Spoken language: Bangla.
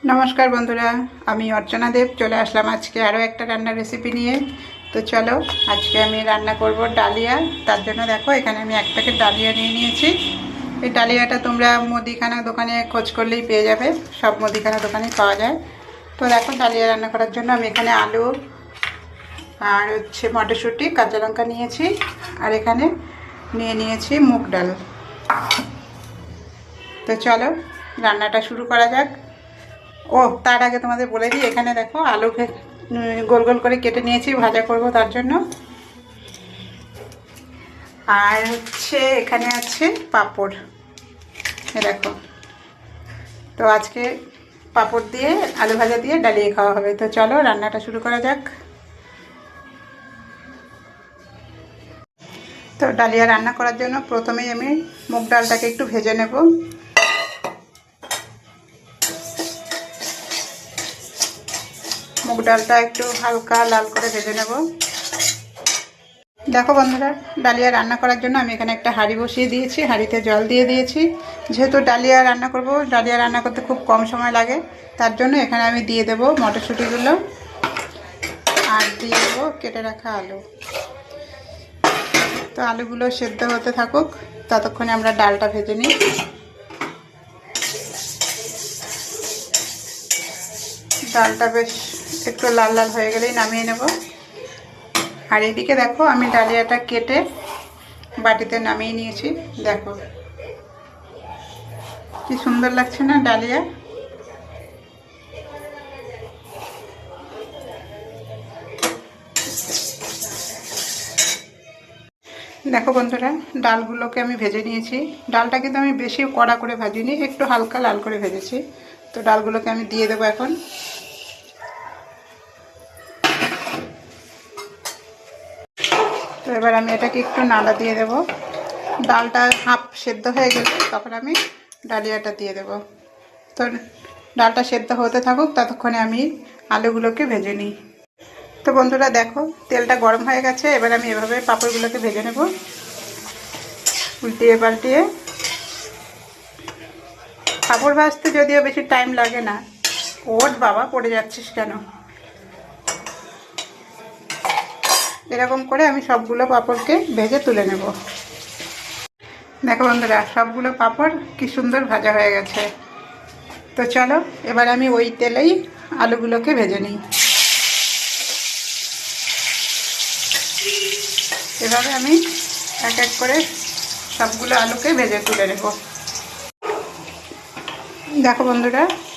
नमस्कार बंधुरा आमी अर्चना देव चले आसलाम आज के आरो एक रान्नार रेसिपि निये। तो चलो आज के आमी रान्ना करब डालिया। तार जोन्नो देखो एखाने आमी एक पैकेट डालिया निये नियेछि। এই ডালিয়াটা তোমরা মুদিখানা দোকানে খোঁজ করলেই পেয়ে যাবে, সব মুদিখানা দোকানে পাওয়া যায়। তো দেখো ডালিয়া রান্না করার জন্য আমি এখানে আলু আর হচ্ছে মটরশুঁটি কাঁচা লঙ্কা নিয়েছি, আর এখানে নিয়ে নিয়েছি মুগ ডাল। তো চলো রান্নাটা শুরু করা যাক। ও তার আগে তোমাদের বলে দিই, এখানে দেখো আলু গোল গোল করে কেটে নিয়েছি, ভাজা করব তার জন্য। আর হচ্ছে এখানে আছে পাঁপড়, দেখো। তো আজকে পাঁপড় দিয়ে আলু ভাজা দিয়ে ডালিয়ে খাওয়া হবে। তো চলো রান্নাটা শুরু করা যাক। তো ডালিয়া রান্না করার জন্য প্রথমেই আমি মুগ ডালটাকে একটু ভেজে নেব। মুগ ডালটা একটু হালকা লাল করে ভেজে নেব। দেখো বন্ধুরা, ডালিয়া রান্না করার জন্য আমি এখানে একটা হাঁড়ি বসিয়ে দিয়েছি, হাঁড়িতে জল দিয়ে দিয়েছি। যেহেতু ডালিয়া রান্না করব, ডালিয়া রান্না করতে খুব কম সময় লাগে, তার জন্য এখানে আমি দিয়ে দেব মটরশুঁটিগুলো আর দিয়ে দেবো কেটে রাখা আলু। তো আলুগুলো সেদ্ধ হতে থাকুক, ততক্ষণে আমরা ডালটা ভেজে নিই। ডালটা বেশ একটু লাল লাল হয়ে গেলেই নামিয়ে নেব। আর এদিকে দেখো আমি ডালিয়াটা কেটে বাটিতে নামিয়ে নিয়েছি। দেখো কি সুন্দর লাগছে না ডালিয়া। দেখো বন্ধুরা, ডালগুলোকে আমি ভেজে নিয়েছি। ডালটা কিন্তু আমি বেশি কড়া করে ভাজিনি, একটু হালকা লাল করে ভেজেছি। তো ডালগুলোকে আমি দিয়ে দেবো এখন। তো এবার আমি এটাকে একটু নাড়া দিয়ে দেব। ডালটা হাফ সেদ্ধ হয়ে গেলে তখন আমি ডালিয়াটা দিয়ে দেব। তো ডালটা সেদ্ধ হতে থাকুক, ততক্ষণে আমি আলুগুলোকে ভেজে নিই। তো বন্ধুরা দেখো তেলটা গরম হয়ে গেছে, এবার আমি এভাবে পাঁপড়গুলোকে ভেজে নেব, উল্টিয়ে পাল্টিয়ে। পাঁপড় ভাজতে যদিও বেশি টাইম লাগে না। ওর বাবা পড়ে যাচ্ছিস কেন? এরকম করে আমি সবগুলো পাঁপড়কে ভেজে তুলে নেব। দেখো বন্ধুরা, সবগুলো পাঁপড় কি সুন্দর ভাজা হয়ে গেছে। তো চলো এবার আমি ওই তেলেই আলুগুলোকে ভেজে নিই। এভাবে আমি এক এক করে সবগুলো আলুকে ভেজে তুলে নেব। দেখো বন্ধুরা,